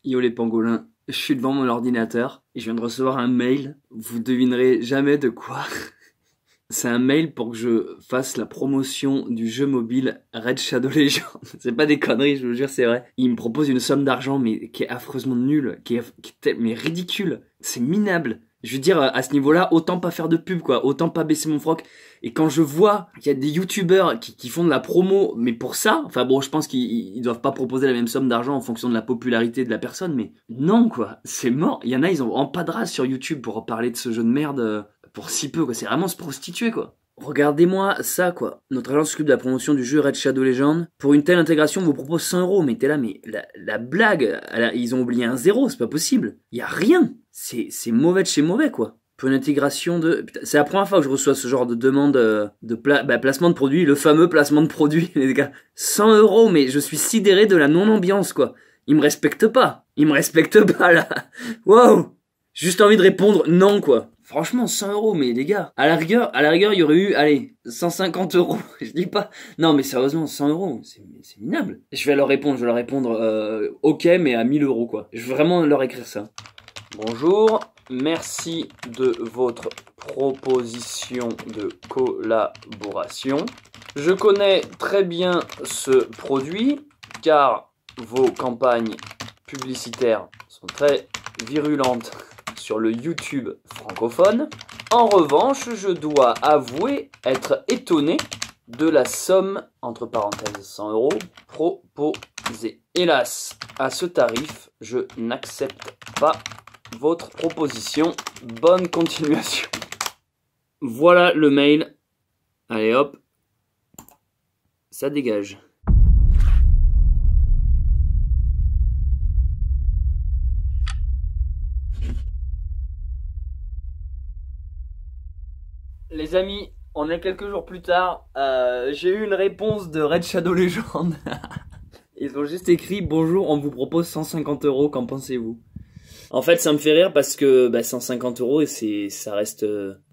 Yo les pangolins, je suis devant mon ordinateur et je viens de recevoir un mail. Vous devinerez jamais de quoi. C'est un mail pour que je fasse la promotion du jeu mobile Raid Shadow Legends. C'est pas des conneries, je vous jure, c'est vrai. Il me propose une somme d'argent mais qui est affreusement nulle, mais ridicule. C'est minable. Je veux dire, à ce niveau-là, autant pas faire de pub, quoi. Autant pas baisser mon froc. Et quand je vois qu'il y a des youtubeurs qui font de la promo, mais pour ça, enfin bon, je pense qu'ils doivent pas proposer la même somme d'argent en fonction de la popularité de la personne, mais non, quoi. C'est mort. Il y en a, ils ont en pas de race sur YouTube pour parler de ce jeu de merde pour si peu, quoi. C'est vraiment se prostituer, quoi. Regardez-moi ça, quoi. Notre agence s'occupe de la promotion du jeu Raid Shadow Legends. Pour une telle intégration, on vous propose 100 €. Mais t'es là, mais la blague, ils ont oublié un zéro, c'est pas possible. Y a rien. C'est mauvais de chez mauvais, quoi. Pour une intégration de... Putain, c'est la première fois que je reçois ce genre de demande de placement de produit, le fameux placement de produit, les gars. 100 €, mais je suis sidéré de la non-ambiance, quoi. Ils me respectent pas. Ils me respectent pas, là. Wow. Juste envie de répondre non, quoi. Franchement, 100 €, mais les gars, à la rigueur, il y aurait eu, allez, 150 €. Je dis pas. Non, mais sérieusement, 100 €, c'est minable. Je vais leur répondre, ok, mais à 1000 €, quoi. Je veux vraiment leur écrire ça. Bonjour, merci de votre proposition de collaboration. Je connais très bien ce produit, car vos campagnes publicitaires sont très virulentes sur le YouTube francophone. En revanche, je dois avouer être étonné de la somme, entre parenthèses 100 € proposée. Hélas, à ce tarif, je n'accepte pas votre proposition. Bonne continuation. Voilà le mail. Allez hop, ça dégage. Les amis, on est quelques jours plus tard, j'ai eu une réponse de Raid Shadow Legends. Ils ont juste écrit « Bonjour, on vous propose 150 €, qu'en pensez-vous » En fait, ça me fait rire parce que 150 €, ça reste...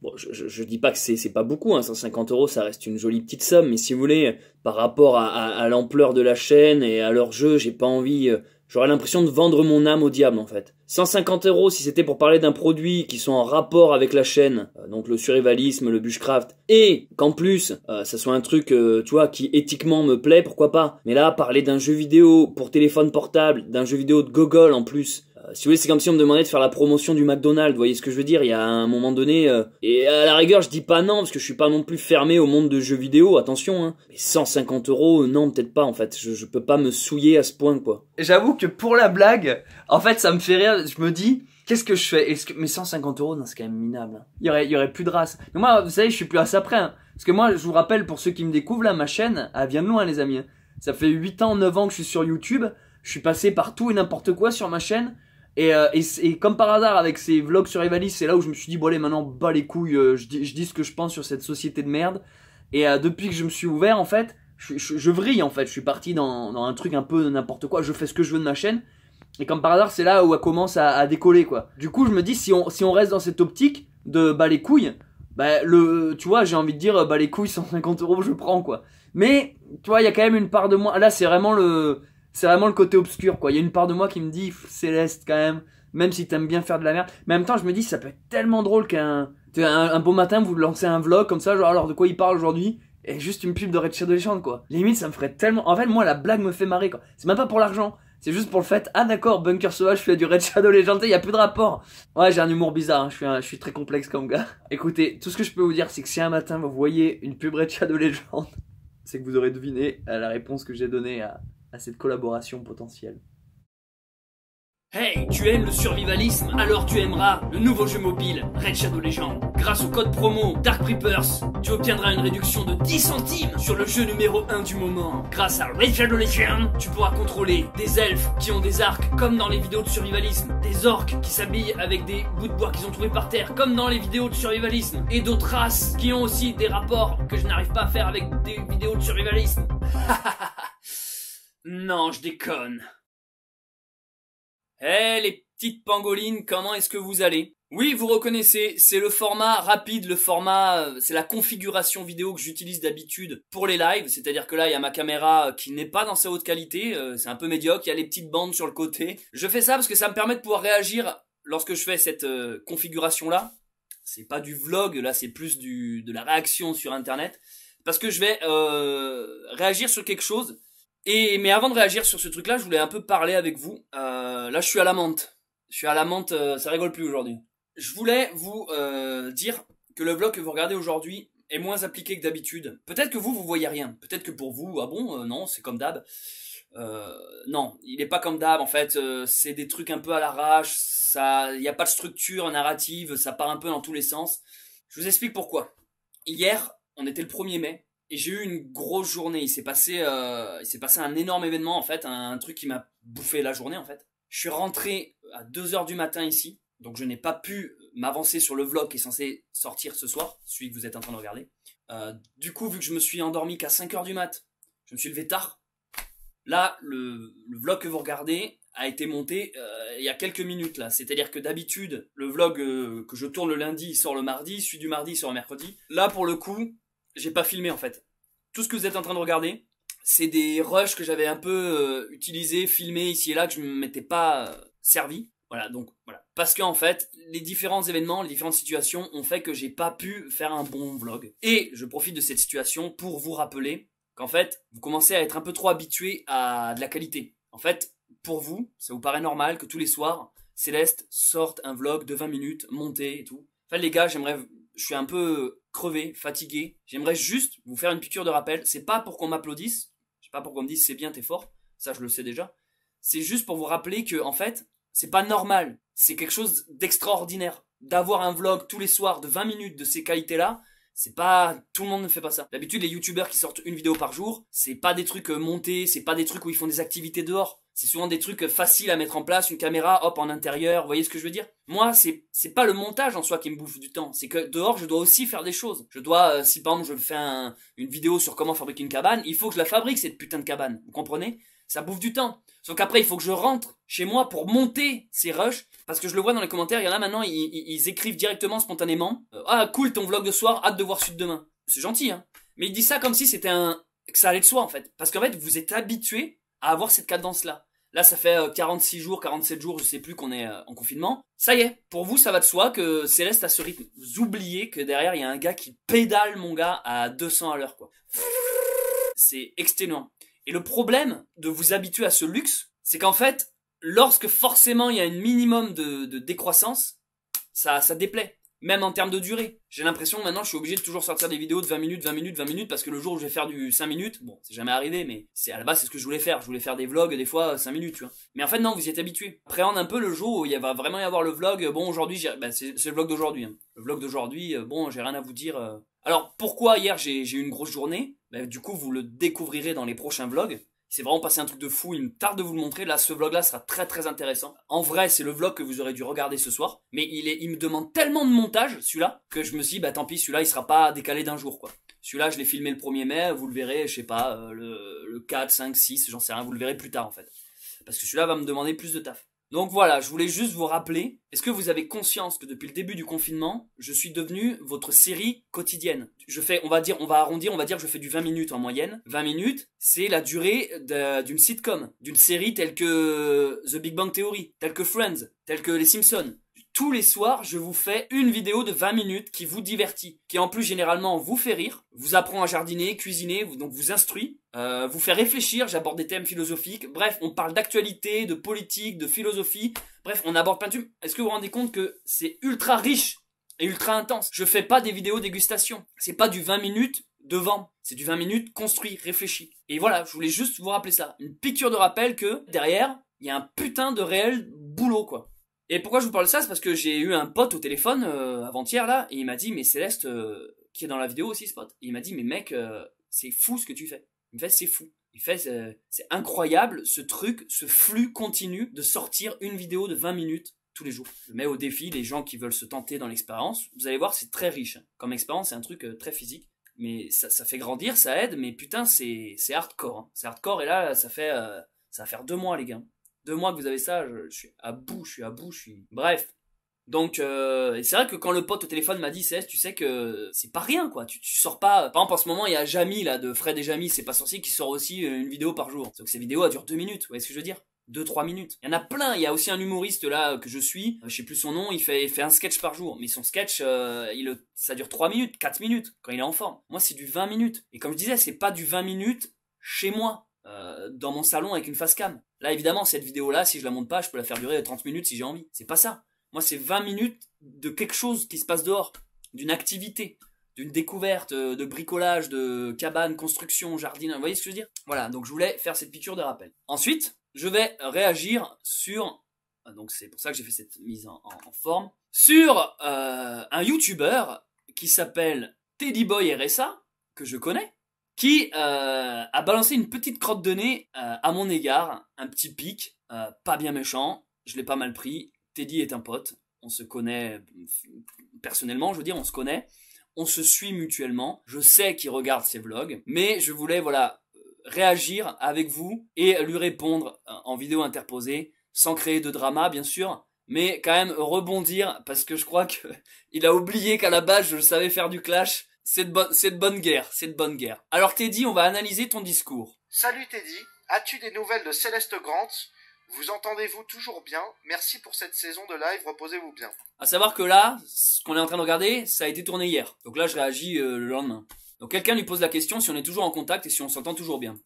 bon, je dis pas que c'est pas beaucoup, hein, 150 €, ça reste une jolie petite somme, mais si vous voulez, par rapport à l'ampleur de la chaîne et à leur jeu, j'ai pas envie... J'aurais l'impression de vendre mon âme au diable, en fait. 150 € si c'était pour parler d'un produit qui sont en rapport avec la chaîne, donc le survivalisme, le bushcraft, et qu'en plus, ça soit un truc, tu vois, qui éthiquement me plaît, pourquoi pas. Mais là, parler d'un jeu vidéo pour téléphone portable, d'un jeu vidéo de gogol en plus... si vous voulez, c'est comme si on me demandait de faire la promotion du McDonald's, vous voyez ce que je veux dire? Il y a un moment donné, et à la rigueur, je dis pas non, parce que je suis pas non plus fermé au monde de jeux vidéo, attention, hein. Mais 150 €, non, peut-être pas, en fait. Je peux pas me souiller à ce point, quoi. J'avoue que pour la blague, en fait, ça me fait rire, je me dis, qu'est-ce que je fais? Mais 150 €, non, c'est quand même minable, hein. Il y aurait plus de race. Mais moi, vous savez, je suis plus à ça près, hein. Parce que moi, je vous rappelle, pour ceux qui me découvrent, là, ma chaîne, elle vient de loin, les amis. Ça fait 8 ans, 9 ans que je suis sur YouTube. Je suis passé par tout et n'importe quoi sur ma chaîne. Et comme par hasard avec ces vlogs sur Evalis, c'est là où je me suis dit bon allez maintenant bas les couilles, je dis ce que je pense sur cette société de merde. Et depuis que je me suis ouvert en fait, je vrille en fait, je suis parti dans un truc un peu n'importe quoi, je fais ce que je veux de ma chaîne. Et comme par hasard c'est là où elle commence à décoller quoi. Du coup je me dis si on reste dans cette optique de bas les couilles, tu vois j'ai envie de dire bas les couilles 150 € je prends quoi. Mais tu vois il y a quand même une part de moi, là c'est vraiment le côté obscur, quoi. Il y a une part de moi qui me dit, Céleste, quand même si t'aimes bien faire de la merde. Mais en même temps, je me dis, ça peut être tellement drôle qu'un beau matin, vous lancez un vlog comme ça, genre, alors de quoi il parle aujourd'hui? Et juste une pub de Raid Shadow Legends, quoi. Limite, ça me ferait tellement... En fait, moi, la blague me fait marrer, quoi. C'est même pas pour l'argent. C'est juste pour le fait, ah d'accord, Bunker Sauvage fait du Raid Shadow Legends, il y a plus de rapport. Ouais, j'ai un humour bizarre, hein. Je suis très complexe comme gars. Écoutez, tout ce que je peux vous dire, c'est que si un matin, vous voyez une pub Raid Shadow Legends, c'est que vous aurez deviné la réponse que j'ai donnée à cette collaboration potentielle. Hey, tu aimes le survivalisme? Alors tu aimeras le nouveau jeu mobile Raid Shadow Legends. Grâce au code promo Dark Preppers, tu obtiendras une réduction de 10 centimes sur le jeu numéro 1 du moment. Grâce à Raid Shadow Legends, tu pourras contrôler des elfes qui ont des arcs comme dans les vidéos de survivalisme, des orques qui s'habillent avec des bouts de bois qu'ils ont trouvés par terre comme dans les vidéos de survivalisme, et d'autres races qui ont aussi des rapports que je n'arrive pas à faire avec des vidéos de survivalisme. Non, je déconne. Eh les petites pangolines, comment est-ce que vous allez? Oui, vous reconnaissez, c'est le format rapide, c'est la configuration vidéo que j'utilise d'habitude pour les lives, c'est-à-dire que là, il y a ma caméra qui n'est pas dans sa haute qualité, c'est un peu médiocre, il y a les petites bandes sur le côté. Je fais ça parce que ça me permet de pouvoir réagir lorsque je fais cette configuration-là. C'est pas du vlog, là, c'est plus de la réaction sur Internet, parce que je vais réagir sur quelque chose. Mais avant de réagir sur ce truc-là, je voulais un peu parler avec vous. Là, je suis à la menthe. Ça rigole plus aujourd'hui. Je voulais vous dire que le vlog que vous regardez aujourd'hui est moins appliqué que d'habitude. Peut-être que vous voyez rien. Peut-être que pour vous, ah bon, non, c'est comme d'hab. Non, il est pas comme d'hab en fait. C'est des trucs un peu à l'arrache. Il n'y a pas de structure narrative. Ça part un peu dans tous les sens. Je vous explique pourquoi. Hier, on était le 1er mai. Et j'ai eu une grosse journée. Il s'est passé un énorme événement en fait. Un truc qui m'a bouffé la journée en fait. Je suis rentré à 2h du matin ici. Donc je n'ai pas pu m'avancer sur le vlog qui est censé sortir ce soir, celui que vous êtes en train de regarder. Du coup, vu que je me suis endormi qu'à 5h du mat, je me suis levé tard. Là, le vlog que vous regardez a été monté il y a quelques minutes là. C'est-à-dire que d'habitude, le vlog que je tourne le lundi il sort le mardi, celui du mardi il sort le mercredi. Là, pour le coup, j'ai pas filmé en fait. Tout ce que vous êtes en train de regarder, c'est des rushs que j'avais un peu utilisés, filmés ici et là, que je ne m'étais pas servi. Voilà, donc voilà. Parce qu'en fait, les différents événements, les différentes situations ont fait que j'ai pas pu faire un bon vlog. Et je profite de cette situation pour vous rappeler qu'en fait, vous commencez à être un peu trop habitué à de la qualité. En fait, pour vous, ça vous paraît normal que tous les soirs, Céleste sorte un vlog de 20 minutes, monté et tout. En fait, les gars, je suis un peu crevé, fatigué. J'aimerais juste vous faire une piqûre de rappel. C'est pas pour qu'on m'applaudisse. C'est pas pour qu'on me dise c'est bien, t'es fort. Ça, je le sais déjà. C'est juste pour vous rappeler que, en fait, c'est pas normal, c'est quelque chose d'extraordinaire. D'avoir un vlog tous les soirs de 20 minutes de ces qualités-là, c'est pas... Tout le monde ne fait pas ça. D'habitude, les youtubeurs qui sortent une vidéo par jour, c'est pas des trucs montés, c'est pas des trucs où ils font des activités dehors. C'est souvent des trucs faciles à mettre en place, une caméra, hop, en intérieur, vous voyez ce que je veux dire? Moi, c'est pas le montage en soi qui me bouffe du temps, c'est que dehors, je dois aussi faire des choses. Je dois, si par exemple je fais une vidéo sur comment fabriquer une cabane, il faut que je la fabrique cette putain de cabane, vous comprenez? Ça bouffe du temps. Sauf qu'après, il faut que je rentre chez moi pour monter ces rushs. Parce que je le vois dans les commentaires, il y en a maintenant, ils écrivent directement, spontanément. Ah, cool, ton vlog de soir, hâte de voir suite demain. C'est gentil, hein. Mais ils disent ça comme si c'était que ça allait de soi, en fait. Parce qu'en fait, vous êtes habitué à avoir cette cadence-là. Là, ça fait 46 jours, 47 jours, je sais plus qu'on est en confinement. Ça y est, pour vous, ça va de soi que Céleste a ce rythme. Vous oubliez que derrière, il y a un gars qui pédale, mon gars, à 200 à l'heure, quoi. C'est exténuant. Et le problème de vous habituer à ce luxe, c'est qu'en fait, lorsque forcément il y a un minimum de décroissance, ça déplaît. Même en termes de durée. J'ai l'impression que maintenant je suis obligé de toujours sortir des vidéos de 20 minutes, 20 minutes, 20 minutes, parce que le jour où je vais faire du 5 minutes, bon, c'est jamais arrivé, mais à la base c'est ce que je voulais faire. Je voulais faire des vlogs des fois 5 minutes, tu vois. Mais en fait non, vous y êtes habitué. Appréhende un peu le jour où il va vraiment y avoir le vlog. Bon, aujourd'hui, c'est le vlog d'aujourd'hui. Hein. Le vlog d'aujourd'hui, bon, j'ai rien à vous dire. Alors, pourquoi hier j'ai eu une grosse journée? Du coup, vous le découvrirez dans les prochains vlogs. C'est vraiment passé un truc de fou, il me tarde de vous le montrer. Là, ce vlog-là sera très très intéressant. En vrai, c'est le vlog que vous aurez dû regarder ce soir. Mais il me demande tellement de montage, celui-là, que je me suis dit, tant pis, celui-là, il sera pas décalé d'un jour, quoi. Celui-là, je l'ai filmé le 1er mai, vous le verrez, je sais pas, le 4, 5, 6, j'en sais rien, vous le verrez plus tard, en fait. Parce que celui-là va me demander plus de taf. Donc voilà, je voulais juste vous rappeler, est-ce que vous avez conscience que depuis le début du confinement, je suis devenu votre série quotidienne? On va arrondir, on va dire que je fais du 20 minutes en moyenne. 20 minutes, c'est la durée d'une sitcom, d'une série telle que The Big Bang Theory, telle que Friends, telle que Les Simpsons. Tous les soirs, je vous fais une vidéo de 20 minutes qui vous divertit, qui en plus généralement vous fait rire, vous apprend à jardiner, cuisiner, donc vous instruit, vous fait réfléchir, j'aborde des thèmes philosophiques, bref, on parle d'actualité, de politique, de philosophie, bref, on aborde plein de trucs. Est-ce que vous vous rendez compte que c'est ultra riche et ultra intense? Je fais pas des vidéos dégustation, c'est pas du 20 minutes devant, c'est du 20 minutes construit, réfléchi. Et voilà, je voulais juste vous rappeler ça, une piqûre de rappel que derrière, il y a un putain de réel boulot, quoi. Et pourquoi je vous parle de ça? C'est parce que j'ai eu un pote au téléphone avant-hier là, et il m'a dit mais Céleste, qui est dans la vidéo aussi ce pote, et il m'a dit mais mec, c'est fou ce que tu fais. Il me fait c'est fou. Il fait c'est incroyable ce truc, ce flux continu de sortir une vidéo de 20 minutes tous les jours. Je mets au défi les gens qui veulent se tenter dans l'expérience. Vous allez voir, c'est très riche. Comme expérience, c'est un truc très physique. Mais ça fait grandir, ça aide, mais putain c'est hardcore. Hein. C'est hardcore et là ça va faire 2 mois les gars. 2 mois que vous avez ça, je suis à bout, Bref, Donc, et c'est vrai que quand le pote au téléphone m'a dit tu sais que c'est pas rien, quoi. Tu sors pas. Par exemple, en ce moment, il y a Jamy, là, de Fred et Jamy, c'est pas sorcier, qui sort aussi une vidéo par jour. Sauf que ces vidéos, elles durent 2 minutes. Vous voyez ce que je veux dire? 2-3 minutes. Il y en a plein. Il y a aussi un humoriste, là, que je suis. Je sais plus son nom. Il fait un sketch par jour. Mais son sketch, ça dure 3 minutes, 4 minutes, quand il est en forme. Moi, c'est du 20 minutes. Et comme je disais, c'est pas du 20 minutes chez moi. Dans mon salon avec une face cam. Là, évidemment, cette vidéo-là, si je la monte pas, je peux la faire durer 30 minutes si j'ai envie. C'est pas ça. Moi, c'est 20 minutes de quelque chose qui se passe dehors, d'une activité, d'une découverte, de bricolage, de cabane, construction, jardin. Vous voyez ce que je veux dire? Voilà, donc je voulais faire cette piqûre de rappel. Ensuite, je vais réagir sur, donc c'est pour ça que j'ai fait cette mise en forme, sur un YouTuber qui s'appelle Teddyboy RSA, que je connais, qui a balancé une petite crotte de nez à mon égard, un petit pic, pas bien méchant, je l'ai pas mal pris. Teddy est un pote, on se connaît personnellement, je veux dire, on se connaît, on se suit mutuellement, je sais qu'il regarde ses vlogs, mais je voulais, voilà, réagir avec vous et lui répondre en vidéo interposée, sans créer de drama, bien sûr, mais quand même rebondir, parce que je crois que il a oublié qu'à la base, je savais faire du clash. C'est de bonne guerre, c'est de bonne guerre. Alors Teddy, on va analyser ton discours. Salut Teddy, as-tu des nouvelles de Céleste Grant? Vous entendez-vous toujours bien? Merci pour cette saison de live, reposez-vous bien. À savoir que là, ce qu'on est en train de regarder, ça a été tourné hier. Donc là, je réagis le lendemain. Donc quelqu'un lui pose la question si on est toujours en contact et si on s'entend toujours bien.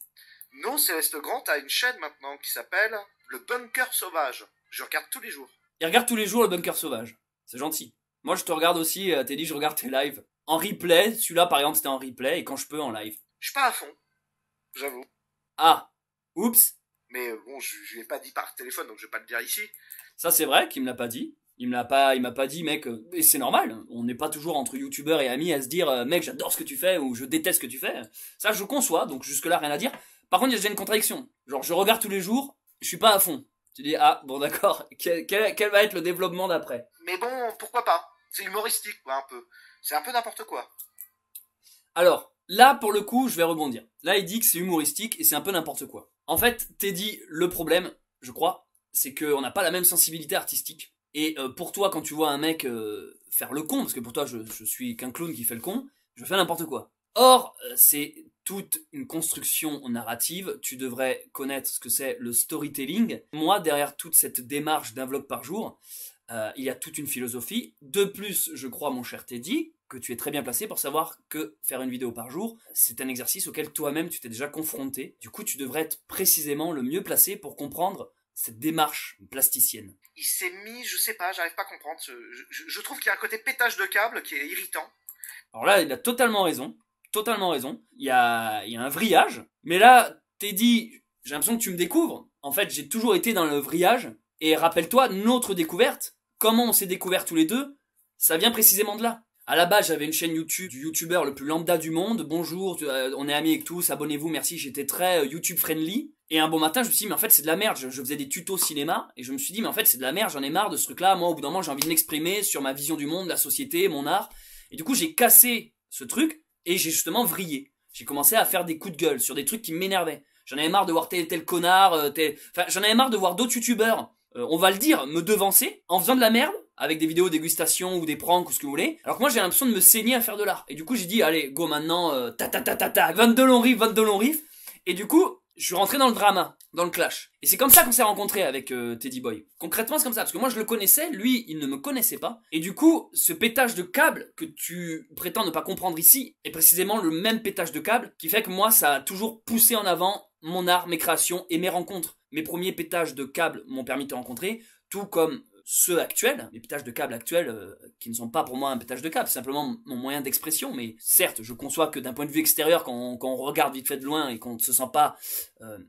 Non, Céleste Grant a une chaîne maintenant qui s'appelle Le Bunker Sauvage. Je regarde tous les jours. Il regarde tous les jours le Bunker Sauvage. C'est gentil. Moi, je te regarde aussi, Teddy, je regarde tes lives. En replay, celui-là par exemple c'était en replay et quand je peux en live. Je suis pas à fond, j'avoue. Ah, oups. Mais bon, je lui ai pas dit par téléphone donc je vais pas le dire ici. Ça c'est vrai qu'il me l'a pas dit. Il m'a pas dit mec, et c'est normal, on n'est pas toujours entre youtubeurs et amis à se dire mec j'adore ce que tu fais ou je déteste ce que tu fais. Ça je conçois, donc jusque là rien à dire. Par contre il y a déjà une contradiction. Genre je regarde tous les jours, je suis pas à fond. Tu dis ah bon d'accord, quel va être le développement d'après? Mais bon, pourquoi pas? C'est humoristique quoi un peu. C'est un peu n'importe quoi. Alors, là, pour le coup, je vais rebondir. Là, il dit que c'est humoristique et c'est un peu n'importe quoi. En fait, Teddy, le problème, je crois, c'est qu'on n'a pas la même sensibilité artistique. Et pour toi, quand tu vois un mec faire le con, parce que pour toi, je suis qu'un clown qui fait le con, je fais n'importe quoi. Or, c'est toute une construction narrative. Tu devrais connaître ce que c'est le storytelling. Moi, derrière toute cette démarche d'un vlog par jour, il y a toute une philosophie. De plus, je crois, mon cher Teddy, que tu es très bien placé pour savoir que faire une vidéo par jour, c'est un exercice auquel toi-même tu t'es déjà confronté. Du coup, tu devrais être précisément le mieux placé pour comprendre cette démarche plasticienne. Il s'est mis, je sais pas, j'arrive pas à comprendre. Je trouve qu'il y a un côté pétage de câble qui est irritant. Alors là, il a totalement raison. Totalement raison. Il y a un vrillage. Mais là, Teddy, j'ai l'impression que tu me découvres. En fait, j'ai toujours été dans le vrillage. Et rappelle-toi, notre découverte, comment on s'est découvert tous les deux, ça vient précisément de là. À la base, j'avais une chaîne YouTube du youtubeur le plus lambda du monde. Bonjour, on est amis avec tous, abonnez-vous, merci. J'étais très YouTube friendly. Et un bon matin, je me suis dit, mais en fait, c'est de la merde. Je faisais des tutos cinéma. Et je me suis dit, mais en fait, c'est de la merde, j'en ai marre de ce truc-là. Moi, au bout d'un moment, j'ai envie de m'exprimer sur ma vision du monde, la société, mon art. Et du coup, j'ai cassé ce truc et j'ai justement vrillé. J'ai commencé à faire des coups de gueule sur des trucs qui m'énervaient. J'en avais marre de voir tel connard, enfin, j'en avais marre de voir d'autres youtubeurs, on va le dire, me devancer en faisant de la merde, avec des vidéos dégustation ou des pranks ou ce que vous voulez. Alors que moi j'ai l'impression de me saigner à faire de l'art. Et du coup j'ai dit allez go maintenant, 22 longs riffs. Et du coup je suis rentré dans le drama, dans le clash. Et c'est comme ça qu'on s'est rencontrés avec Teddyboy. Concrètement c'est comme ça, parce que moi je le connaissais, lui il ne me connaissait pas. Et du coup ce pétage de câble que tu prétends ne pas comprendre ici est précisément le même pétage de câble qui fait que moi ça a toujours poussé en avant mon art, mes créations et mes rencontres. Mes premiers pétages de câble m'ont permis de te rencontrer, tout comme ceux actuels, les pétages de câble actuels qui ne sont pas pour moi un pétage de câble, c'est simplement mon moyen d'expression, mais certes, je conçois que d'un point de vue extérieur, quand on regarde vite fait de loin et qu'on ne se sent pas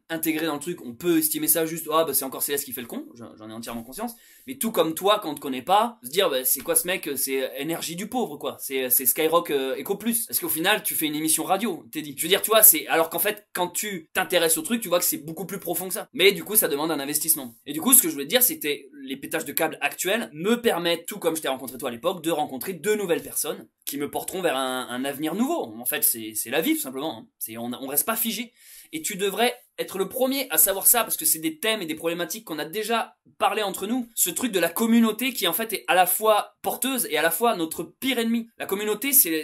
intégré dans le truc, on peut estimer ça juste, ah bah c'est encore Céleste qui fait le con, j'en ai entièrement conscience, mais tout comme toi, quand on te connaît pas, se dire, bah c'est quoi ce mec, c'est énergie du pauvre, quoi, c'est Skyrock Eco Plus, parce qu'au final, tu fais une émission radio, t'es dit. Je veux dire, tu vois, c'est, alors qu'en fait, quand tu t'intéresses au truc, tu vois que c'est beaucoup plus profond que ça. Mais du coup, ça demande un investissement. Et du coup, ce que je voulais te dire, c'était les pétages de câbles actuels me permettent, tout comme je t'ai rencontré toi à l'époque, de rencontrer de nouvelles personnes qui me porteront vers un avenir nouveau. En fait, c'est la vie, tout simplement. Hein. On reste pas figé. Et tu devrais être le premier à savoir ça, parce que c'est des thèmes et des problématiques qu'on a déjà parlé entre nous. Ce truc de la communauté qui, en fait, est à la fois porteuse et à la fois notre pire ennemi. La communauté, c'est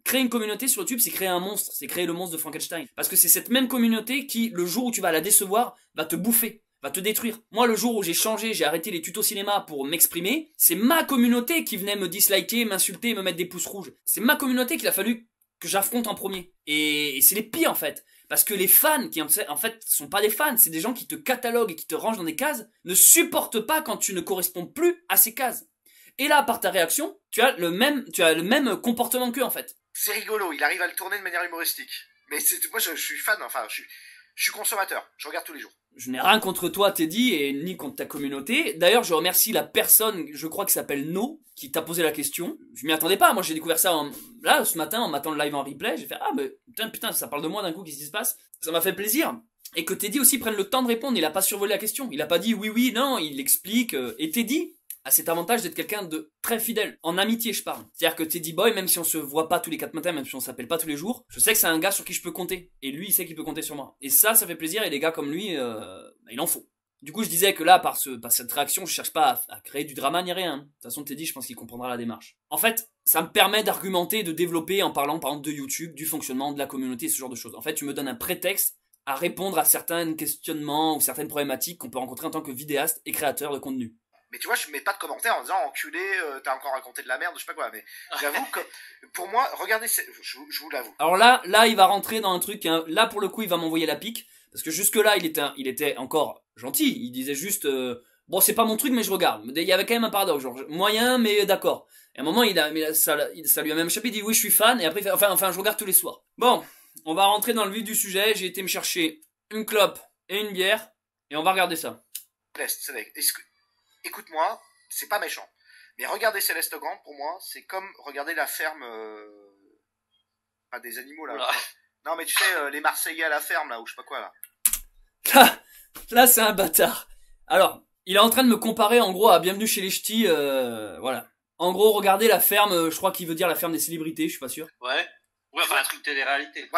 créer une communauté sur YouTube, c'est créer un monstre. C'est créer le monstre de Frankenstein. Parce que c'est cette même communauté qui, le jour où tu vas la décevoir, va te bouffer, va te détruire. Moi, le jour où j'ai changé, j'ai arrêté les tutos cinéma pour m'exprimer, c'est ma communauté qui venait me disliker, m'insulter, me mettre des pouces rouges. C'est ma communauté qu'il a fallu que j'affronte en premier. Et c'est les pires, en fait. Parce que les fans, qui en fait sont pas des fans, c'est des gens qui te cataloguent et qui te rangent dans des cases, ne supportent pas quand tu ne corresponds plus à ces cases. Et là, par ta réaction, tu as le même comportement qu'eux, en fait. C'est rigolo, il arrive à le tourner de manière humoristique. Mais moi, je suis fan, enfin, je suis consommateur, je regarde tous les jours. Je n'ai rien contre toi, Teddy, et ni contre ta communauté. D'ailleurs, je remercie la personne, je crois qu'il s'appelle No, qui t'a posé la question. Je m'y attendais pas. Moi, j'ai découvert ça là, ce matin, en m'attendant le live en replay. J'ai fait, ah, mais putain, ça parle de moi d'un coup, qu'est-ce qui se passe? Ça m'a fait plaisir. Et que Teddy aussi prenne le temps de répondre. Il a pas survolé la question. Il a pas dit oui, non, il explique. Et Teddy a cet avantage d'être quelqu'un de très fidèle. En amitié, je parle. C'est-à-dire que Teddy Boy, même si on se voit pas tous les 4 matins, même si on s'appelle pas tous les jours, je sais que c'est un gars sur qui je peux compter. Et lui, il sait qu'il peut compter sur moi. Et ça fait plaisir. Et des gars comme lui, il en faut. Du coup, je disais que là, par cette réaction, je cherche pas à créer du drama ni rien. De toute façon, Teddy, je pense qu'il comprendra la démarche. En fait, ça me permet d'argumenter, de développer en parlant, par exemple, de YouTube, du fonctionnement de la communauté, ce genre de choses. En fait, tu me donnes un prétexte à répondre à certains questionnements ou certaines problématiques qu'on peut rencontrer en tant que vidéaste et créateur de contenu. Mais tu vois, je mets pas de commentaires en disant enculé, t'as encore raconté de la merde, je sais pas quoi. Mais j'avoue que pour moi, regardez, je vous l'avoue. Alors là, il va rentrer dans un truc. Hein, là, pour le coup, il va m'envoyer la pique parce que jusque là, il était encore gentil. Il disait juste, bon, c'est pas mon truc, mais je regarde. Il y avait quand même un paradoxe, genre moyen, mais d'accord. Et à un moment, ça lui a même échappé. Il dit oui, je suis fan. Et après, il fait, enfin, je regarde tous les soirs. Bon, on va rentrer dans le vif du sujet. J'ai été me chercher une clope et une bière et on va regarder ça. Écoute-moi, c'est pas méchant. Mais regarder Céleste Grande, pour moi, c'est comme regarder la ferme... Pas des animaux, là. Oula. Non, mais tu sais, les Marseillais à la ferme, là, ou je sais pas quoi, là. Là, c'est un bâtard. Alors, il est en train de me comparer, en gros, à Bienvenue chez les Ch'tis, voilà. En gros, regardez la ferme, je crois qu'il veut dire la ferme des célébrités, je suis pas sûr. Ouais, enfin un truc télé-réalité.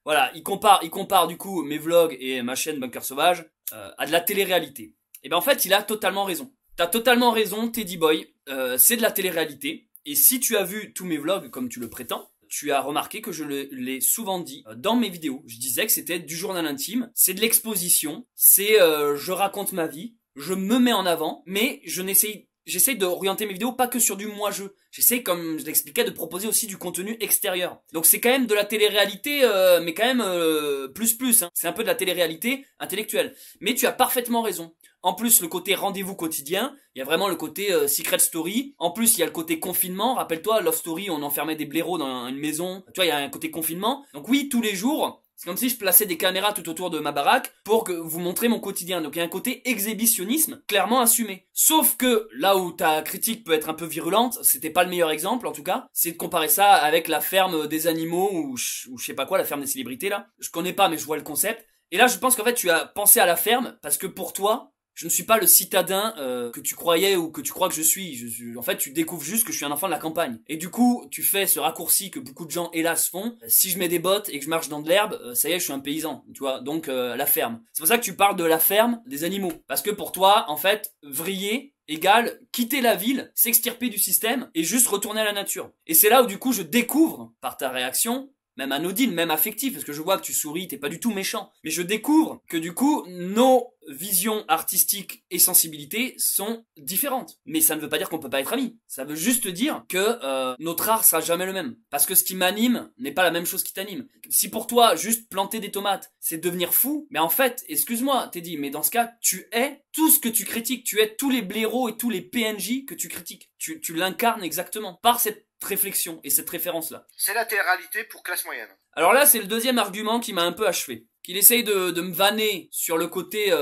Voilà, il compare du coup mes vlogs et ma chaîne Bunker Sauvage à de la télé-réalité. Et ben en fait, il a totalement raison. T'as totalement raison, Teddy Boy. C'est de la télé-réalité. Et si tu as vu tous mes vlogs comme tu le prétends, tu as remarqué que je l'ai souvent dit dans mes vidéos. Je disais que c'était du journal intime, c'est de l'exposition, c'est je raconte ma vie, je me mets en avant, mais j'essaye d'orienter mes vidéos pas que sur du moi-je. J'essaye, comme je l'expliquais, de proposer aussi du contenu extérieur. Donc c'est quand même de la télé-réalité, mais quand même plus. Hein. C'est un peu de la télé-réalité intellectuelle. Mais tu as parfaiement raison. En plus, le côté rendez-vous quotidien, il y a vraiment le côté secret story. En plus, il y a le côté confinement. Rappelle-toi, Love Story, on enfermait des blaireaux dans une maison. Tu vois, il y a un côté confinement. Donc oui, tous les jours, c'est comme si je plaçais des caméras tout autour de ma baraque pour que vous montrer mon quotidien. Donc il y a un côté exhibitionnisme clairement assumé. Sauf que là où ta critique peut être un peu virulente, c'était pas le meilleur exemple en tout cas, c'est de comparer ça avec la ferme des animaux ou je sais pas quoi, la ferme des célébrités là. Je connais pas mais je vois le concept. Et là je pense qu'en fait tu as pensé à la ferme parce que pour toi, je ne suis pas le citadin que tu croyais ou que tu crois que je suis. En fait, tu découvres juste que je suis un enfant de la campagne. Et du coup, tu fais ce raccourci que beaucoup de gens, hélas, font. Si je mets des bottes et que je marche dans de l'herbe, ça y est, je suis un paysan. Tu vois, donc la ferme. C'est pour ça que tu parles de la ferme des animaux. Parce que pour toi, en fait, vriller égale quitter la ville, s'extirper du système et juste retourner à la nature. Et c'est là où du coup, je découvre, par ta réaction, même anodine, même affective, parce que je vois que tu souris, t'es pas du tout méchant. Mais je découvre que du coup, nos visions artistiques et sensibilités sont différentes. Mais ça ne veut pas dire qu'on peut pas être amis. Ça veut juste dire que notre art sera jamais le même. Parce que ce qui m'anime n'est pas la même chose qui t'anime. Si pour toi, juste planter des tomates, c'est devenir fou, mais en fait, excuse-moi, Teddy, mais dans ce cas, tu es tout ce que tu critiques. Tu es tous les blaireaux et tous les PNJ que tu critiques. Tu l'incarnes exactement. Par cette réflexion et cette référence-là. C'est la télé-réalité pour classe moyenne. Alors là, c'est le deuxième argument qui m'a un peu achevé. Qu'il essaye de me vanner sur le côté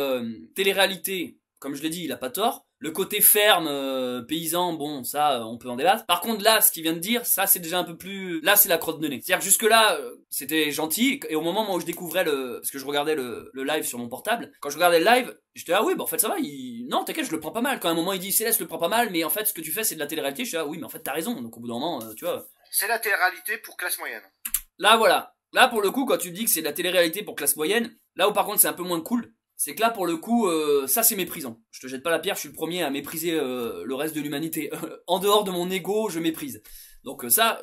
télé-réalité. Comme je l'ai dit, il a pas tort. Le côté ferme, paysan, bon, ça, on peut en débattre. Par contre, là, ce qu'il vient de dire, ça, c'est déjà un peu plus... Là, c'est la crotte de nez. C'est-à-dire que jusque-là, c'était gentil, et au moment où je découvrais parce que je regardais le live sur mon portable, quand je regardais le live, j'étais, ah oui, bah en fait, ça va, non, t'inquiète, je le prends pas mal. Quand à un moment, il dit, Céleste le prend pas mal, mais en fait, ce que tu fais, c'est de la télé-réalité, je suis, ah oui, mais en fait, t'as raison. Donc, au bout d'un moment, tu vois... C'est la télé-réalité pour classe moyenne. Là, voilà. Là, pour le coup, quand tu dis que c'est de la télé-réalité pour classe moyenne, là où par contre c'est un peu moins cool, c'est que là, pour le coup, ça c'est méprisant. Je te jette pas la pierre, je suis le premier à mépriser le reste de l'humanité. En dehors de mon ego, je méprise. Donc ça,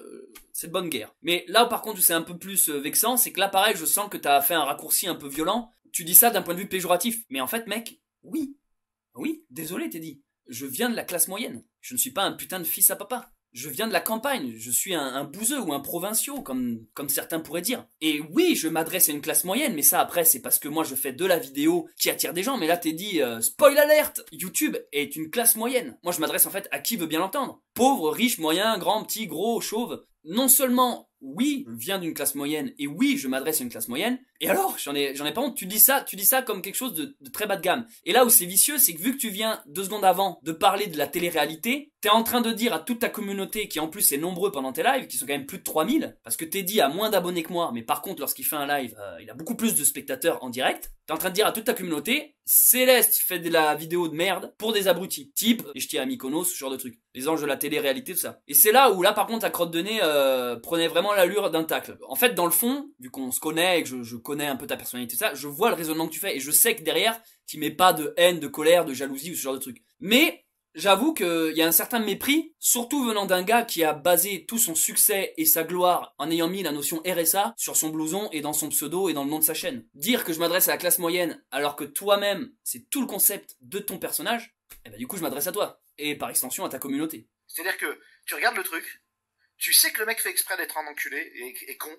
c'est de bonne guerre. Mais là où par contre c'est un peu plus vexant, c'est que là pareil, je sens que t'as fait un raccourci un peu violent. Tu dis ça d'un point de vue péjoratif. Mais en fait, mec, oui, désolé Teddy. Je viens de la classe moyenne. Je ne suis pas un putain de fils à papa. Je viens de la campagne, je suis un bouseux ou un provinciaux, comme certains pourraient dire. Et oui, je m'adresse à une classe moyenne, mais ça après c'est parce que moi je fais de la vidéo qui attire des gens, mais là t'es dit, spoil alert, YouTube est une classe moyenne. Moi je m'adresse en fait à qui veut bien l'entendre. Pauvre, riche, moyen, grand, petit, gros, chauve. Non seulement, oui, je viens d'une classe moyenne, et oui, je m'adresse à une classe moyenne, et alors, j'en ai pas honte, tu dis ça comme quelque chose de très bas de gamme. Et là où c'est vicieux, c'est que vu que tu viens 2 secondes avant de parler de la télé-réalité, t'es en train de dire à toute ta communauté, qui en plus est nombreux pendant tes lives, qui sont quand même plus de 3000, parce que Teddy a moins d'abonnés que moi, mais par contre, lorsqu'il fait un live, il a beaucoup plus de spectateurs en direct, t'es en train de dire à toute ta communauté, Céleste fait de la vidéo de merde pour des abrutis, type, et je tiens à Mykonos, ce genre de truc. Les anges de la télé-réalité, tout ça. Et c'est là où, là, par contre, ta crotte de nez prenait vraiment l'allure d'un tacle. En fait, dans le fond, vu qu'on se connaît et que je connais un peu ta personnalité, tout ça, je vois le raisonnement que tu fais et je sais que derrière, tu mets pas de haine, de colère, de jalousie ou ce genre de truc. Mais j'avoue qu'il y a un certain mépris, surtout venant d'un gars qui a basé tout son succès et sa gloire en ayant mis la notion RSA sur son blouson et dans son pseudo et dans le nom de sa chaîne. Dire que je m'adresse à la classe moyenne alors que toi-même, c'est tout le concept de ton personnage, et bah du coup je m'adresse à toi. Et par extension à ta communauté. C'est-à-dire que tu regardes le truc, tu sais que le mec fait exprès d'être un enculé et con,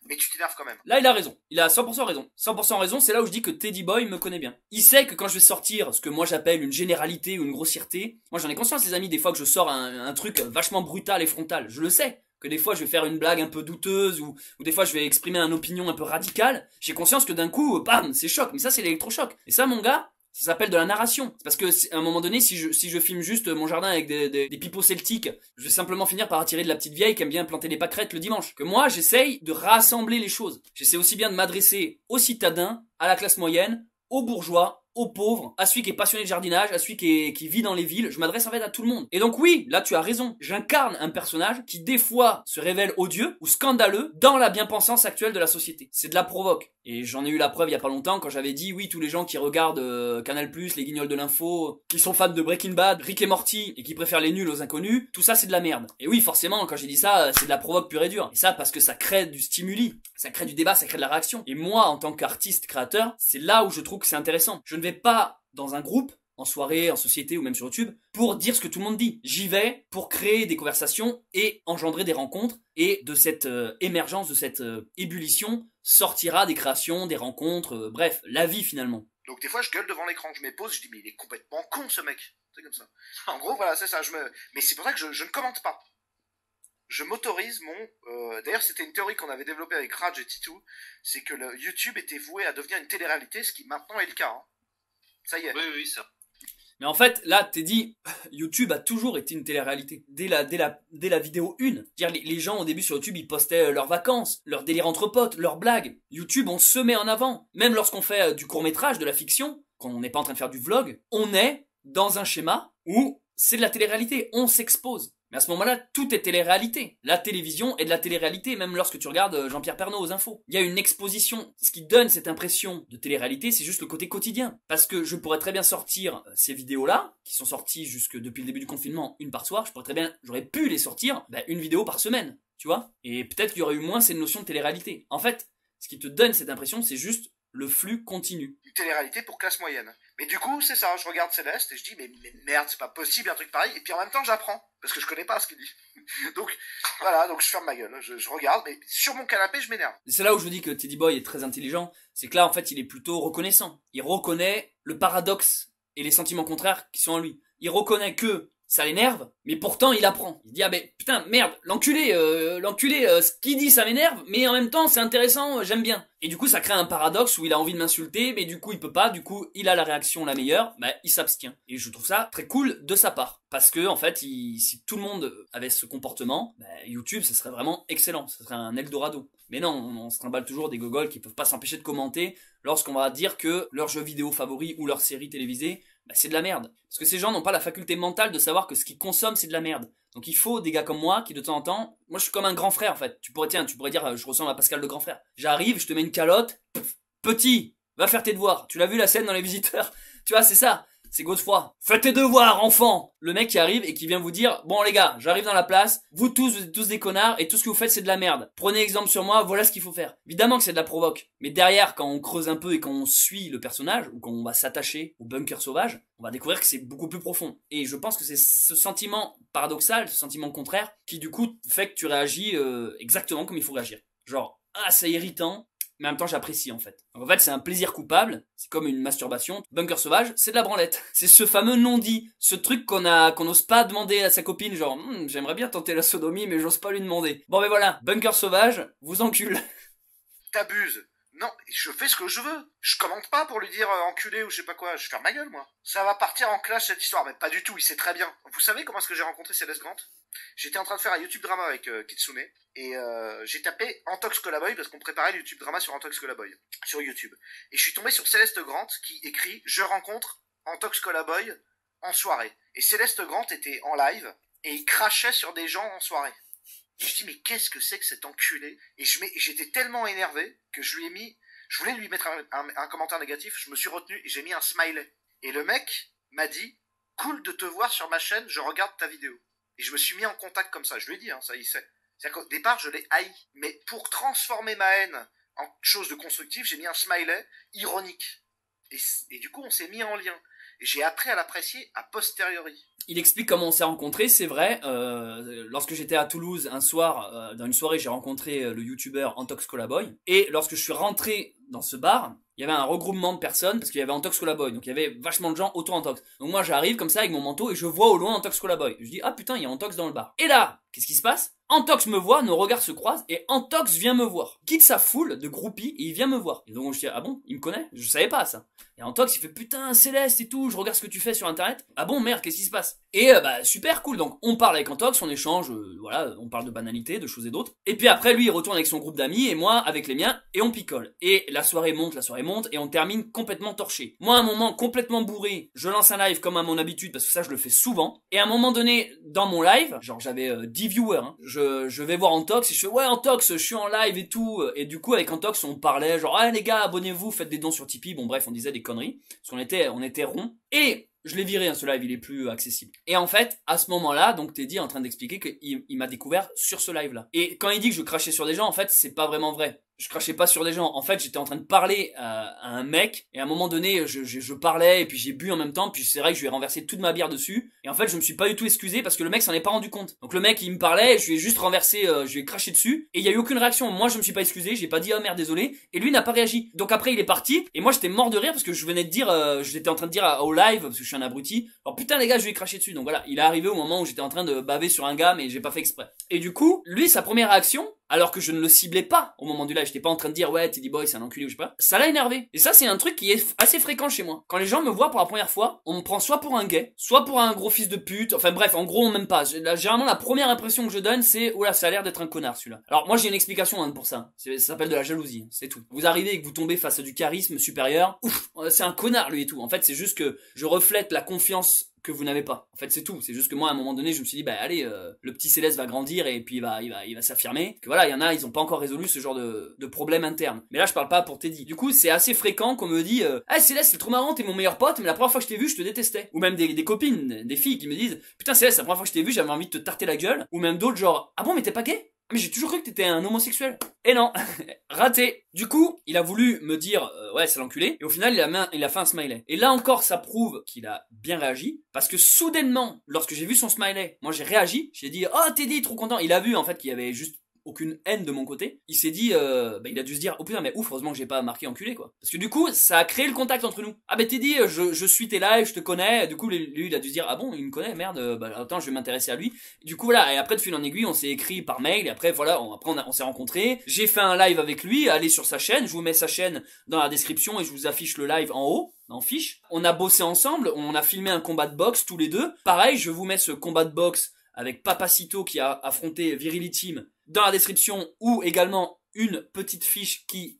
mais tu t'énerves quand même. Là, il a raison. Il a 100% raison. 100% raison, c'est là où je dis que Teddy Boy me connaît bien. Il sait que quand je vais sortir ce que moi j'appelle une généralité ou une grossièreté, moi j'en ai conscience les amis, des fois que je sors un truc vachement brutal et frontal. Je le sais. Que des fois je vais faire une blague un peu douteuse ou des fois je vais exprimer une opinion un peu radicale. J'ai conscience que d'un coup, bam, c'est choc. Mais ça c'est l'électrochoc. Et ça mon gars, ça s'appelle de la narration. C'est parce que à un moment donné, si je filme juste mon jardin avec des pipeaux celtiques, je vais simplement finir par attirer de la petite vieille qui aime bien planter des pâquerettes le dimanche. Que moi, j'essaye de rassembler les choses. J'essaie aussi bien de m'adresser aux citadins, à la classe moyenne, aux bourgeois, aux pauvres, à celui qui est passionné de jardinage, à celui qui vit dans les villes. Je m'adresse en fait à tout le monde. Et donc oui, là tu as raison. J'incarne un personnage qui des fois se révèle odieux ou scandaleux dans la bien-pensance actuelle de la société. C'est de la provoque. Et j'en ai eu la preuve il y a pas longtemps quand j'avais dit oui, tous les gens qui regardent Canal+, les guignols de l'info, qui sont fans de Breaking Bad, Rick et Morty et qui préfèrent les nuls aux inconnus, tout ça c'est de la merde. Et oui, forcément, quand j'ai dit ça, c'est de la provoque pure et dure. Et ça parce que ça crée du stimuli, ça crée du débat, ça crée de la réaction. Et moi, en tant qu'artiste créateur, c'est là où je trouve que c'est intéressant. Je ne vais pas dans un groupe, en soirée, en société ou même sur YouTube, pour dire ce que tout le monde dit. J'y vais pour créer des conversations et engendrer des rencontres. Et de cette émergence, de cette ébullition, sortira des créations, des rencontres, bref, la vie finalement. Donc des fois je gueule devant l'écran, je me pose, je dis mais il est complètement con ce mec. C'est comme ça. En gros voilà, c'est ça. Mais c'est pour ça que je ne commente pas. Je m'autorise d'ailleurs c'était une théorie qu'on avait développée avec Raj et Titou, c'est que le YouTube était voué à devenir une télé-réalité, ce qui maintenant est le cas. Hein. Ça y est. Oui, ça. Mais en fait, là, t'es dit, YouTube a toujours été une télé-réalité. Dès la vidéo 1. Dire, les gens, au début, sur YouTube, ils postaient leurs vacances, leurs délires entre potes, leurs blagues. YouTube, on se met en avant. Même lorsqu'on fait du court-métrage, de la fiction, quand on n'est pas en train de faire du vlog, on est dans un schéma où c'est de la télé-réalité. On s'expose. Mais à ce moment-là, tout est télé-réalité. La télévision est de la télé-réalité, même lorsque tu regardes Jean-Pierre Pernaut aux infos. Il y a une exposition. Ce qui donne cette impression de télé-réalité, c'est juste le côté quotidien. Parce que je pourrais très bien sortir ces vidéos-là, qui sont sorties jusque depuis le début du confinement, une par soir, j'aurais pu les sortir, une vidéo par semaine, tu vois. Et peut-être qu'il y aurait eu moins cette notion de télé-réalité. En fait, ce qui te donne cette impression, c'est juste le flux continu. Une télé-réalité pour classe moyenne. Mais du coup, c'est ça, je regarde Céleste et je dis mais merde, c'est pas possible un truc pareil, et puis en même temps j'apprends, parce que je connais pas ce qu'il dit. Donc voilà, donc je ferme ma gueule, je regarde, mais sur mon canapé je m'énerve. C'est là où je dis que Teddy Boy est très intelligent, c'est que là en fait il est plutôt reconnaissant. Il reconnaît le paradoxe et les sentiments contraires qui sont en lui. Il reconnaît que ça l'énerve, mais pourtant il apprend. Il se dit ah ben putain merde, l'enculé, ce qu'il dit ça m'énerve, mais en même temps c'est intéressant, j'aime bien. Et du coup ça crée un paradoxe où il a envie de m'insulter, mais du coup il peut pas, du coup il a la réaction la meilleure, bah il s'abstient. Et je trouve ça très cool de sa part, parce que en fait si tout le monde avait ce comportement, bah, YouTube ce serait vraiment excellent, ce serait un Eldorado. Mais non, on se trimballe toujours des gogols qui peuvent pas s'empêcher de commenter lorsqu'on va dire que leur jeu vidéo favori ou leur série télévisée, bah, c'est de la merde. Parce que ces gens n'ont pas la faculté mentale de savoir que ce qu'ils consomment c'est de la merde. Donc il faut des gars comme moi qui de temps en temps, moi je suis comme un grand frère en fait. Tu pourrais dire, je ressemble à Pascal le grand frère. J'arrive, je te mets une calotte, petit, va faire tes devoirs. Tu l'as vu la scène dans Les Visiteurs? Tu vois, c'est ça. C'est Godefroy. Faites tes devoirs, enfant! Le mec qui arrive et qui vient vous dire, bon les gars, j'arrive dans la place, vous êtes tous des connards et tout ce que vous faites c'est de la merde. Prenez exemple sur moi, voilà ce qu'il faut faire. Évidemment que c'est de la provoque. Mais derrière, quand on creuse un peu et quand on suit le personnage, ou quand on va s'attacher au bunker sauvage, on va découvrir que c'est beaucoup plus profond. Et je pense que c'est ce sentiment paradoxal, ce sentiment contraire, qui du coup fait que tu réagis exactement comme il faut réagir. Genre, ah c'est irritant, mais en même temps j'apprécie en fait. Donc en fait c'est un plaisir coupable, c'est comme une masturbation. Bunker sauvage, c'est de la branlette. C'est ce fameux non-dit, ce truc qu'on n'ose pas demander à sa copine, genre j'aimerais bien tenter la sodomie mais j'ose pas lui demander. Bon ben voilà, bunker sauvage, vous encule. T'abuses. Non, je fais ce que je veux. Je commente pas pour lui dire enculé ou je sais pas quoi. Je ferme ma gueule, moi. Ça va partir en clash cette histoire, mais pas du tout, il sait très bien. Vous savez comment est-ce que j'ai rencontré Céleste Grant? J'étais en train de faire un YouTube drama avec Kitsune, et j'ai tapé Antox Colaboy parce qu'on préparait le YouTube drama sur Antox Colaboy, sur YouTube. Et je suis tombé sur Céleste Grant qui écrit « Je rencontre Antox Colaboy en soirée ». Et Céleste Grant était en live, et il crachait sur des gens en soirée. Je dis mais qu'est-ce que c'est que cet enculé? Et j'étais tellement énervé que je voulais lui mettre un commentaire négatif, je me suis retenu et j'ai mis un smiley. Et le mec m'a dit cool de te voir sur ma chaîne, je regarde ta vidéo. Et je me suis mis en contact comme ça, je lui ai dit, hein, ça il sait. C'est-à-dire qu'au départ je l'ai haï, mais pour transformer ma haine en chose de constructif, j'ai mis un smiley ironique. Et du coup on s'est mis en lien. Et j'ai appris à l'apprécier a posteriori. Il explique comment on s'est rencontrés, c'est vrai. Lorsque j'étais à Toulouse, un soir, dans une soirée, j'ai rencontré le youtubeur Antox Colaboy. Et lorsque je suis rentré dans ce bar, il y avait un regroupement de personnes parce qu'il y avait Antox Colaboy. Donc il y avait vachement de gens autour d'Antox. Donc moi j'arrive comme ça avec mon manteau et je vois au loin Antox Colaboy. Je dis ah putain, il y a Antox dans le bar. Et là, qu'est-ce qui se passe? Antox me voit, nos regards se croisent et Antox vient me voir. Quitte sa foule de groupies et il vient me voir. Et donc je dis ah bon, il me connaît? Je savais pas ça. Et Antox il fait putain Céleste et tout, je regarde ce que tu fais sur internet. Ah bon merde, qu'est-ce qui se passe? Et bah super cool, donc on parle avec Antox, on échange, voilà, on parle de banalités, de choses et d'autres. Et puis après lui il retourne avec son groupe d'amis et moi avec les miens et on picole. Et la soirée monte et on termine complètement torché. Moi à un moment complètement bourré, je lance un live comme à mon habitude parce que ça je le fais souvent. Et à un moment donné dans mon live, genre j'avais 10 viewers, hein, je vais voir Antox et je fais ouais Antox je suis en live et tout. Et du coup avec Antox on parlait genre ah les gars abonnez-vous, faites des dons sur Tipeee. Bon bref on disait des conneries parce qu'on était ronds. Et je l'ai viré, hein, ce live, il est plus accessible. Et en fait, à ce moment-là, donc Teddy est en train d'expliquer qu'il m'a découvert sur ce live-là. Et quand il dit que je crachais sur des gens, en fait, c'est pas vraiment vrai. Je crachais pas sur des gens. En fait, j'étais en train de parler à un mec, et à un moment donné, je parlais, et puis j'ai bu en même temps, puis c'est vrai que je lui ai renversé toute ma bière dessus. Et en fait, je me suis pas du tout excusé parce que le mec s'en est pas rendu compte. Donc le mec, il me parlait, je lui ai juste renversé, je lui ai craché dessus, et il y a eu aucune réaction. Moi, je me suis pas excusé, j'ai pas dit oh merde, désolé, et lui n'a pas réagi. Donc après, il est parti, et moi, j'étais mort de rire parce que je venais de dire, j'étais en train de dire au live, parce que je suis un abruti, alors putain les gars, je lui ai craché dessus. Donc voilà, il est arrivé au moment où j'étais en train de baver sur un gars, mais j'ai pas fait exprès. Et du coup, lui, sa première réaction, alors que je ne le ciblais pas au moment du live, j'étais pas en train de dire ouais Teddy Boy c'est un enculé ou je sais pas, ça l'a énervé. Et ça c'est un truc qui est assez fréquent chez moi. Quand les gens me voient pour la première fois, on me prend soit pour un gay, soit pour un gros fils de pute, enfin bref, en gros on m'aime pas. Généralement la première impression que je donne c'est oula ça a l'air d'être un connard celui-là. Alors moi j'ai une explication hein, pour ça, ça s'appelle de la jalousie, c'est tout. Vous arrivez et que vous tombez face à du charisme supérieur, ouf, c'est un connard lui et tout. En fait c'est juste que je reflète la confiance que vous n'avez pas. En fait, c'est tout. C'est juste que moi, à un moment donné, je me suis dit, bah allez, le petit Céleste va grandir et puis il va s'affirmer. Que voilà, il y en a, ils ont pas encore résolu ce genre de problème interne. Mais là, je parle pas pour Teddy. Du coup, c'est assez fréquent qu'on me dit, ah Céleste, c'est trop marrant, t'es mon meilleur pote, mais la première fois que je t'ai vu, je te détestais. Ou même des copines, des filles qui me disent, putain Céleste, la première fois que je t'ai vu, j'avais envie de te tarter la gueule. Ou même d'autres genre, ah bon, mais t'es pas gay? Mais j'ai toujours cru que t'étais un homosexuel. Et non, raté. Du coup, il a voulu me dire ouais c'est l'enculé. Et au final, il a fait un smiley. Et là encore, ça prouve qu'il a bien réagi. Parce que soudainement, lorsque j'ai vu son smiley, moi j'ai réagi. J'ai dit oh Teddy, trop content. Il a vu en fait qu'il y avait juste aucune haine de mon côté. Il s'est dit, il a dû se dire, oh putain, mais ouf, heureusement que j'ai pas marqué enculé, quoi. Parce que du coup, ça a créé le contact entre nous. Ah, Teddy, je suis tes lives, je te connais. Du coup, lui, il a dû se dire, ah bon, il me connaît, merde, attends, je vais m'intéresser à lui. Et du coup, voilà, et après, de fil en aiguille, on s'est écrit par mail, et après, voilà, on s'est rencontrés. J'ai fait un live avec lui, allez sur sa chaîne, je vous mets sa chaîne dans la description, et je vous affiche le live en haut. En fiche. On a bossé ensemble, on a filmé un combat de boxe tous les deux. Pareil, je vous mets ce combat de boxe avec Papacito qui a affronté Virility dans la description, ou également une petite fiche qui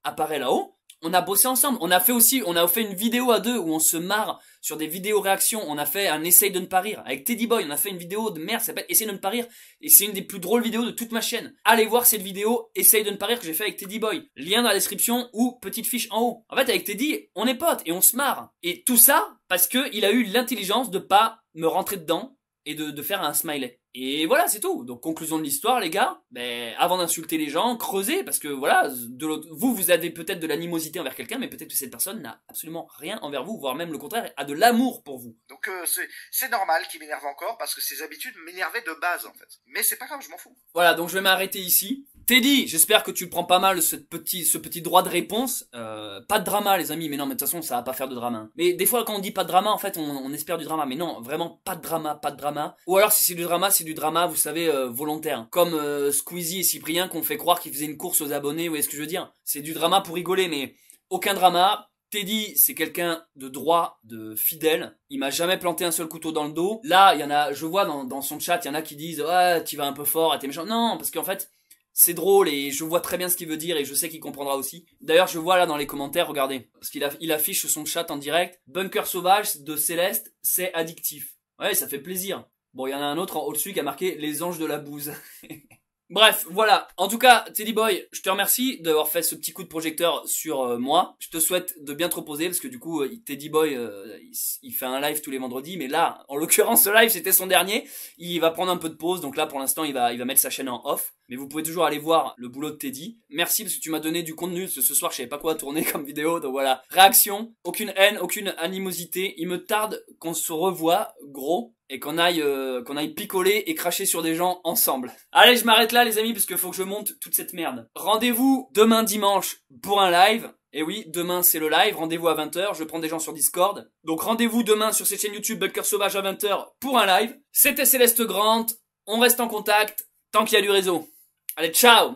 apparaît là-haut. On a bossé ensemble. On a fait une vidéo à deux où on se marre sur des vidéos réactions. On a fait un essaye de ne pas rire avec Teddy Boy. On a fait une vidéo de merde, ça s'appelle essaye de ne pas rire. Et c'est une des plus drôles vidéos de toute ma chaîne. Allez voir cette vidéo, essaye de ne pas rire, que j'ai fait avec Teddy Boy. Lien dans la description ou petite fiche en haut. En fait, avec Teddy, on est potes et on se marre. Et tout ça parce que il a eu l'intelligence de pas me rentrer dedans et de faire un smiley. Et voilà, c'est tout. Donc, conclusion de l'histoire, les gars. Avant d'insulter les gens, creusez, parce que voilà, vous avez peut-être de l'animosité envers quelqu'un, mais peut-être que cette personne n'a absolument rien envers vous, voire même le contraire, a de l'amour pour vous. Donc, c'est normal qu'il m'énerve encore, parce que ses habitudes m'énervaient de base, en fait. Mais c'est pas grave, je m'en fous. Voilà, donc je vais m'arrêter ici. Teddy, j'espère que tu le prends pas mal, ce petit droit de réponse. Pas de drama, les amis, mais non, mais de toute façon, ça va pas faire de drama. Mais des fois, quand on dit pas de drama, en fait, on espère du drama. Mais non, vraiment, pas de drama. Ou alors, si c'est du drama, vous savez, volontaire. Comme Squeezie et Cyprien qu'on fait croire qu'ils faisaient une course aux abonnés, vous voyez ce que je veux dire? C'est du drama pour rigoler, mais aucun drama. Teddy, c'est quelqu'un de droit, de fidèle. Il m'a jamais planté un seul couteau dans le dos. Là, il y en a, je vois dans son chat, il y en a qui disent, ouais, tu vas un peu fort, t'es méchant. Non, parce qu'en fait, c'est drôle et je vois très bien ce qu'il veut dire et je sais qu'il comprendra aussi. D'ailleurs, je vois là dans les commentaires, regardez, parce qu'il affiche son chat en direct. Bunker sauvage de Céleste, c'est addictif. Ouais, ça fait plaisir. Bon, il y en a un autre en au-dessus qui a marqué les anges de la bouse. Bref, voilà. En tout cas, Teddy Boy, je te remercie d'avoir fait ce petit coup de projecteur sur moi. Je te souhaite de bien te reposer parce que du coup, Teddy Boy, il fait un live tous les vendredis. Mais là, en l'occurrence, ce live, c'était son dernier. Il va prendre un peu de pause. Donc là, pour l'instant, il va mettre sa chaîne en off. Mais vous pouvez toujours aller voir le boulot de Teddy. Merci parce que tu m'as donné du contenu. Parce que ce soir, je savais pas quoi tourner comme vidéo. Donc voilà. Réaction. Aucune haine, aucune animosité. Il me tarde qu'on se revoie, gros. Et qu'on aille picoler et cracher sur des gens ensemble. Allez, je m'arrête là les amis parce qu'il faut que je monte toute cette merde. Rendez-vous demain dimanche pour un live. Et oui, demain c'est le live, rendez-vous à 20h, je prends des gens sur Discord. Donc rendez-vous demain sur cette chaîne YouTube Bunker Sauvage à 20h pour un live. C'était Céleste Grant, on reste en contact tant qu'il y a du réseau. Allez, ciao!